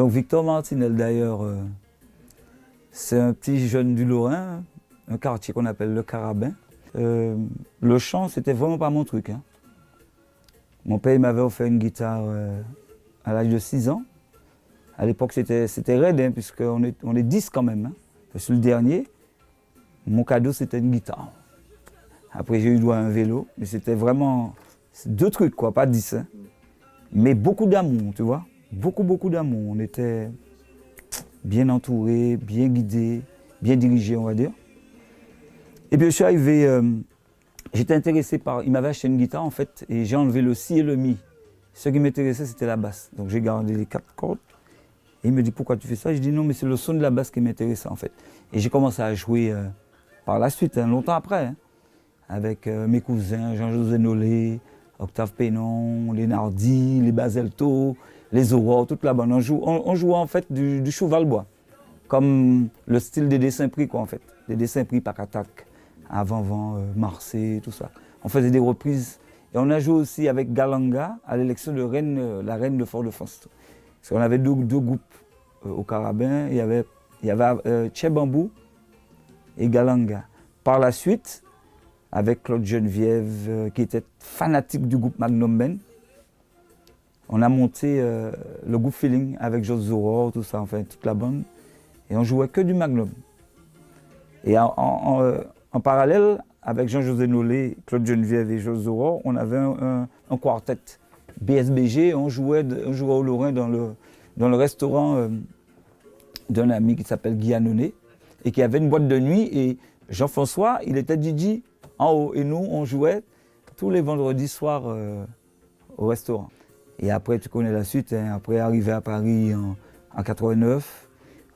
Donc Victor Martinel d'ailleurs, c'est un petit jeune du Lorrain, un quartier qu'on appelle le Carabin. Le chant, c'était vraiment pas mon truc, hein. Mon père m'avait offert une guitare à l'âge de 6 ans. À l'époque, c'était raide, hein, puisqu'on est 10 quand même. Hein. Je suis le dernier. Mon cadeau, c'était une guitare. Après, j'ai eu droit à un vélo, mais c'était vraiment 2 trucs, quoi, pas 10. Hein. Mais beaucoup d'amour, tu vois. Beaucoup d'amour. On était bien entourés, bien guidés, bien dirigés, on va dire. Et puis, je suis arrivé, j'étais intéressé par... Il m'avait acheté une guitare, en fait, et j'ai enlevé le si et le mi. Ce qui m'intéressait, c'était la basse. Donc, j'ai gardé les 4 cordes. Et il me dit, pourquoi tu fais ça? Je dis, non, mais c'est le son de la basse qui m'intéressait, en fait. Et j'ai commencé à jouer par la suite, hein, longtemps après, hein, avec mes cousins, Jean-José Nollet, Octave Pénon, les Nardi, les Baselto, les Aurores, toute la bande. On jouait en fait du cheval-bois, comme le style des dessins pris, quoi, en fait. Des dessins pris par attaque, avant-vent, Marseille, tout ça. On faisait des reprises. Et on a joué aussi avec Galanga à l'élection de la reine de Fort-de-France. Parce qu'on avait deux groupes au Carabin. Il y avait Tché Bambou et Galanga. Par la suite, avec Claude Geneviève, qui était fanatique du groupe Magnum Ben, on a monté le groupe Feeling avec Jos Zoro, tout ça, enfin toute la bande. Et on jouait que du Magnum. Et en parallèle, avec Jean-José Nollet, Claude Geneviève et Jos Zoro, on avait un quartet BSBG. On jouait au Lorrain dans le restaurant d'un ami qui s'appelle Guy Anoné et qui avait une boîte de nuit. Et Jean-François, il était DJ en haut. Et nous, on jouait tous les vendredis soirs au restaurant. Et après, tu connais la suite. Hein. Après, arrivé à Paris en 89,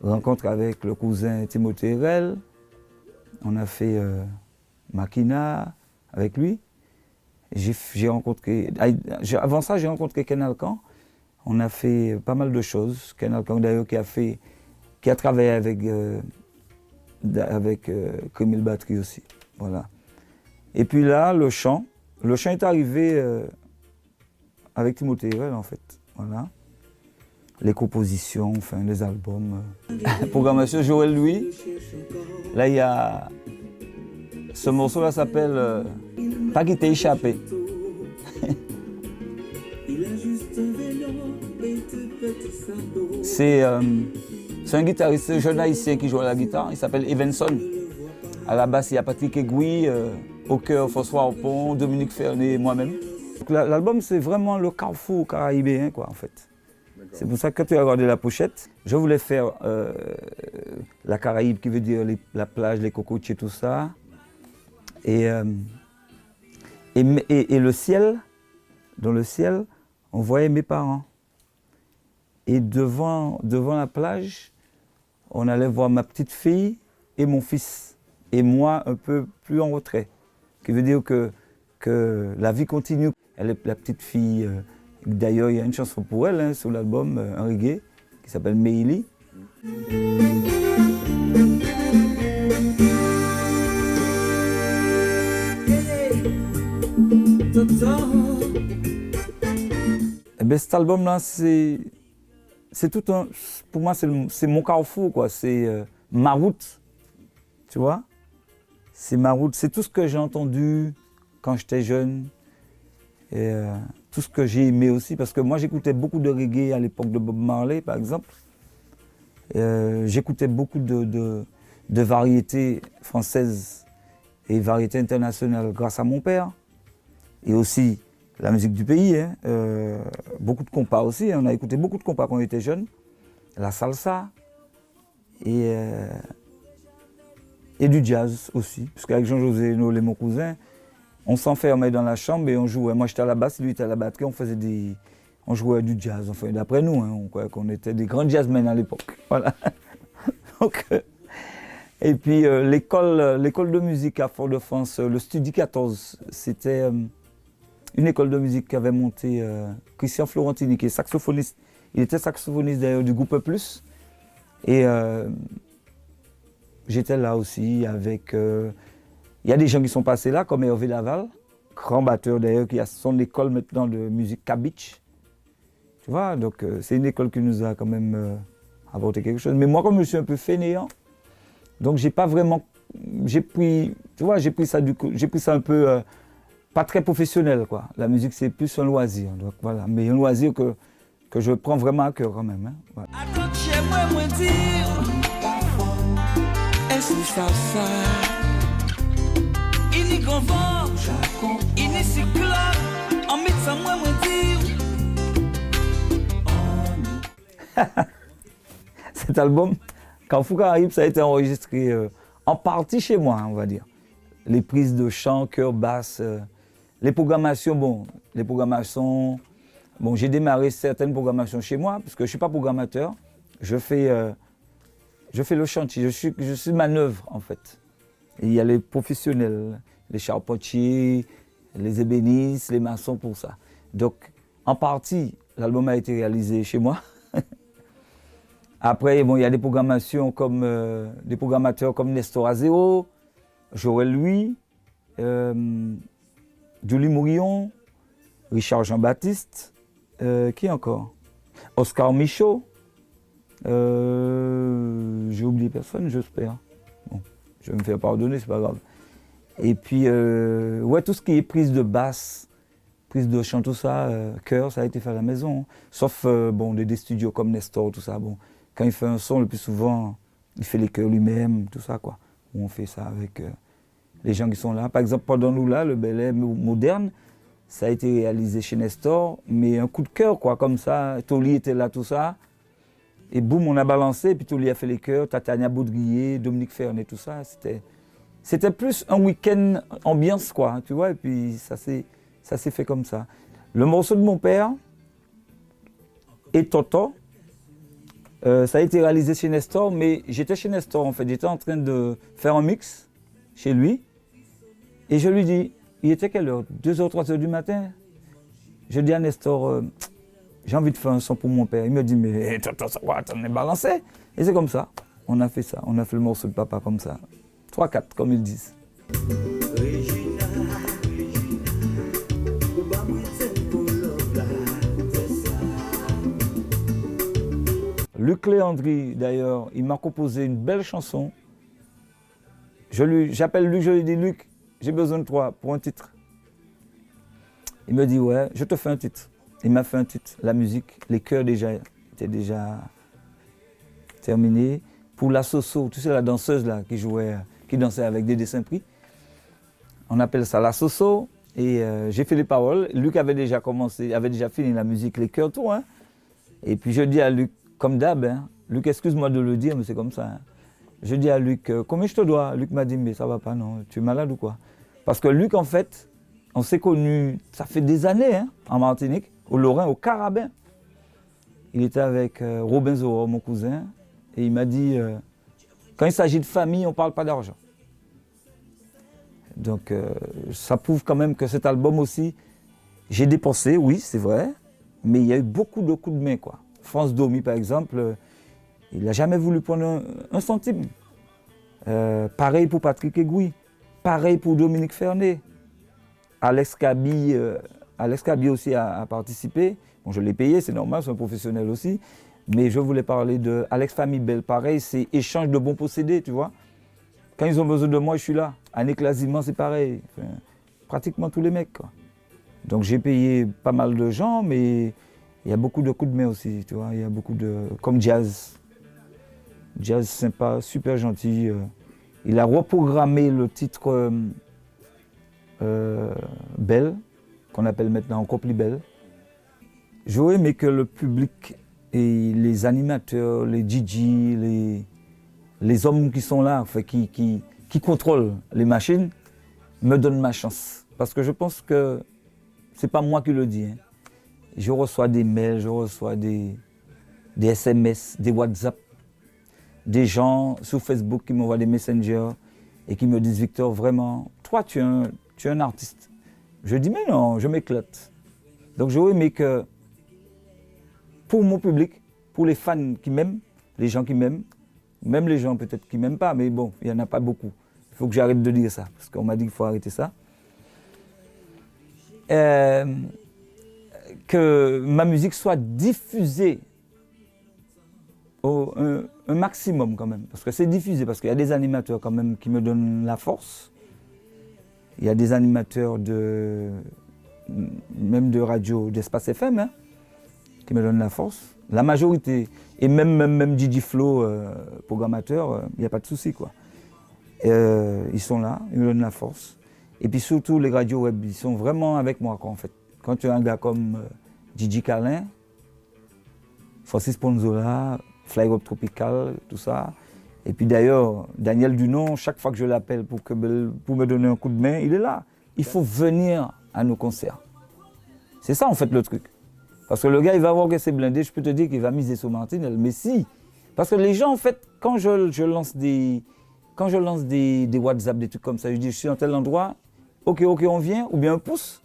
rencontre avec le cousin Timothée Hérel. On a fait Makina avec lui. J'ai rencontré, avant ça, j'ai rencontré Ken Alcan. On a fait pas mal de choses. Ken Alcan, d'ailleurs, qui a travaillé avec Camille Battery aussi. Voilà. Et puis là, le chant est arrivé avec Timothée Hérel, en fait. Voilà. Les compositions, enfin, les albums. Programmation Joël Louis. Là, il y a... Ce morceau-là s'appelle Pas qui t'est échappé. C'est un guitariste, un jeune haïtien qui joue à la guitare. Il s'appelle Evenson. À la basse, il y a Patrick Aiguille, au chœur, François Harpon, Dominique Fernet et moi-même. L'album, c'est vraiment le carrefour caraïbéen, quoi, en fait. C'est pour ça que quand tu as regardé la pochette, je voulais faire la Caraïbe, qui veut dire la plage, les cocotiers, tout ça. Et le ciel, dans le ciel, on voyait mes parents. Et devant la plage, on allait voir ma petite fille et mon fils. Et moi, un peu plus en retrait. Ce qui veut dire que la vie continue. Elle est la petite fille. D'ailleurs, il y a une chanson pour elle, hein, sur l'album, un reggae, qui s'appelle Meili. Et bien, cet album-là, c'est tout un... Pour moi, c'est mon carrefour, quoi. C'est ma route, tu vois. C'est ma route, c'est tout ce que j'ai entendu quand j'étais jeune. Et tout ce que j'ai aimé aussi, parce que moi j'écoutais beaucoup de reggae à l'époque de Bob Marley, par exemple. J'écoutais beaucoup de variétés françaises et variétés internationales grâce à mon père. Et aussi la musique du pays, hein. Beaucoup de compas aussi. On a écouté beaucoup de compas quand on était jeunes. La salsa et du jazz aussi. Parce qu'avec Jean-José Nollet, mon cousin, on s'enfermait dans la chambre et on jouait. Moi, j'étais à la basse, lui était à la batterie. On jouait du jazz. Enfin, d'après nous, hein, on croyait qu'on était des grands jazzmen à l'époque. Voilà. Donc, et puis, l'école de musique à Fort-de-France, le Studi 14, c'était une école de musique qu'avait monté Christian Florentini, qui est saxophoniste. Il était saxophoniste d'ailleurs du groupe Plus. Et j'étais là aussi avec... Il y a des gens qui sont passés là, comme Hervé Laval, grand batteur d'ailleurs, qui a son école maintenant de musique Kabitch. Tu vois, donc c'est une école qui nous a quand même apporté quelque chose. Mais moi, comme je suis un peu fainéant, donc j'ai pas vraiment, j'ai pris ça j'ai pris ça un peu pas très professionnel, quoi. La musique, c'est plus un loisir, donc voilà. Mais un loisir que je prends vraiment à cœur quand même. Hein. Voilà. Cet album, quand Fouca arrive, ça a été enregistré en partie chez moi, on va dire. Les prises de chant, chœur, basse, les programmations, j'ai démarré certaines programmations chez moi, parce que je ne suis pas programmateur, je fais le chantier, je suis manœuvre en fait. Et il y a les professionnels, les charpentiers, les ébénistes, les maçons pour ça. Donc, en partie, l'album a été réalisé chez moi. Après, il y a des programmations comme des programmateurs comme Nestor Azéo, Joël Louis, Julie Mourillon, Richard Jean-Baptiste, qui encore? Oscar Michaud. J'ai oublié personne, j'espère. Bon, je vais me faire pardonner, c'est pas grave. Et puis, tout ce qui est prise de basse, prise de chant, tout ça, chœur, ça a été fait à la maison. Sauf des studios comme Nestor, tout ça. Bon, quand il fait un son, le plus souvent, il fait les chœurs lui-même, tout ça, quoi. On fait ça avec les gens qui sont là. Par exemple, pendant nous là, le Bel Air moderne, ça a été réalisé chez Nestor, mais un coup de cœur, quoi, comme ça. Toli était là, tout ça. Et boum, on a balancé, et puis Toli a fait les chœurs, Tatania Baudrier, Dominique Fernet, tout ça. C'était plus un week-end ambiance, quoi, tu vois, et puis ça s'est fait comme ça. Le morceau de mon père et Toto, ça a été réalisé chez Nestor, mais j'étais chez Nestor, en fait. J'étais en train de faire un mix chez lui, et je lui dis, il était quelle heure? 2h, 3h du matin. Je dis à Nestor, j'ai envie de faire un son pour mon père. Il me dit, mais Toto, ça va, t'en es balancé. Et c'est comme ça, on a fait ça, on a fait le morceau de papa comme ça. 3-4, comme ils disent. Luc Léandri, d'ailleurs, il m'a composé une belle chanson. J'appelle Luc, je lui dis, Luc, j'ai besoin de toi pour un titre. Il me dit, ouais, je te fais un titre. Il m'a fait un titre, la musique, les chœurs étaient déjà terminés. Pour la Soso, tu sais, la danseuse là, qui dansait avec Dédé Saint-Prix. On appelle ça la Soso. Et j'ai fait les paroles. Luc avait déjà fini la musique, les chœurs, tout. Hein. Et puis je dis à Luc, comme d'hab, hein, Luc, excuse-moi de le dire, mais c'est comme ça. Hein. Je dis à Luc, combien je te dois? Luc m'a dit, mais ça va pas, non, tu es malade ou quoi? Parce que Luc, en fait, on s'est connus, ça fait des années, hein, en Martinique, au Lorrain, au Carabin. Il était avec Robin Zoro, mon cousin, et il m'a dit, quand il s'agit de famille, on ne parle pas d'argent. Donc, ça prouve quand même que cet album aussi, j'ai dépensé, oui, c'est vrai, mais il y a eu beaucoup de coups de main, quoi. France Domi, par exemple, il n'a jamais voulu prendre un centime. Pareil pour Patrick Egui, pareil pour Dominique Fernet. Alex Kaby aussi a participé. Bon, je l'ai payé, c'est normal, c'est un professionnel aussi. Mais je voulais parler de Alex Famille Belle. Pareil, c'est échange de bons procédés, tu vois. Quand ils ont besoin de moi, je suis là. Un éclasement, c'est pareil. Enfin, pratiquement tous les mecs, quoi. Donc j'ai payé pas mal de gens, mais il y a beaucoup de coups de main aussi, tu vois. Il y a beaucoup de... Comme Jazz. Jazz sympa, super gentil. Il a reprogrammé le titre Belle, qu'on appelle maintenant encore plus Belle. J'aurais aimé que le public et les animateurs, les DJ, les hommes qui sont là, enfin, qui contrôlent les machines, me donnent ma chance. Parce que je pense que c'est pas moi qui le dis. Hein. Je reçois des mails, je reçois des SMS, des WhatsApp, des gens sur Facebook qui m'envoient des messengers et qui me disent, Victor, vraiment, toi tu es un artiste. Je dis, mais non, je m'éclate. Donc j'aurais aimé que, pour mon public, pour les fans qui m'aiment, les gens qui m'aiment, même les gens peut-être qui ne m'aiment pas, mais bon, il n'y en a pas beaucoup. Il faut que j'arrête de dire ça, parce qu'on m'a dit qu'il faut arrêter ça. que ma musique soit diffusée un maximum quand même. Parce que c'est diffusé, parce qu'il y a des animateurs quand même qui me donnent la force. Il y a des animateurs même de radio, d'Espace FM, hein, qui me donnent la force. La majorité, et même Didi Flo, programmateur, il n'y a pas de souci, quoi. Ils sont là, ils me donnent la force. Et puis surtout les radios web, ils sont vraiment avec moi, quoi, en fait. Quand tu as un gars comme Gigi Carlin, Francis Ponzola, Fly Up Tropical, tout ça. Et puis d'ailleurs, Daniel Dunon, chaque fois que je l'appelle pour me donner un coup de main, il est là. Il faut venir à nos concerts. C'est ça en fait le truc. Parce que le gars, il va voir que c'est blindé, je peux te dire qu'il va miser sur Martinelle. Mais si. Parce que les gens, en fait, quand je lance des WhatsApp, des trucs comme ça, je dis je suis dans tel endroit, ok, on vient, ou bien un pouce.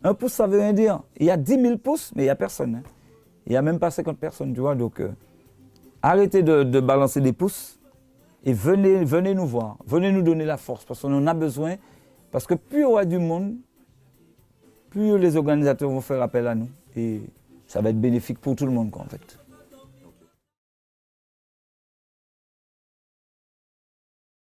Un pouce, ça veut rien dire. Il y a 10 000 pouces, mais il n'y a personne. Hein. Il n'y a même pas 50 personnes, tu vois. Donc, arrêtez de balancer des pouces et venez nous voir. Venez nous donner la force, parce qu'on en a besoin. Parce que plus il y aura du monde, plus les organisateurs vont faire appel à nous. Et ça va être bénéfique pour tout le monde, quoi, en fait.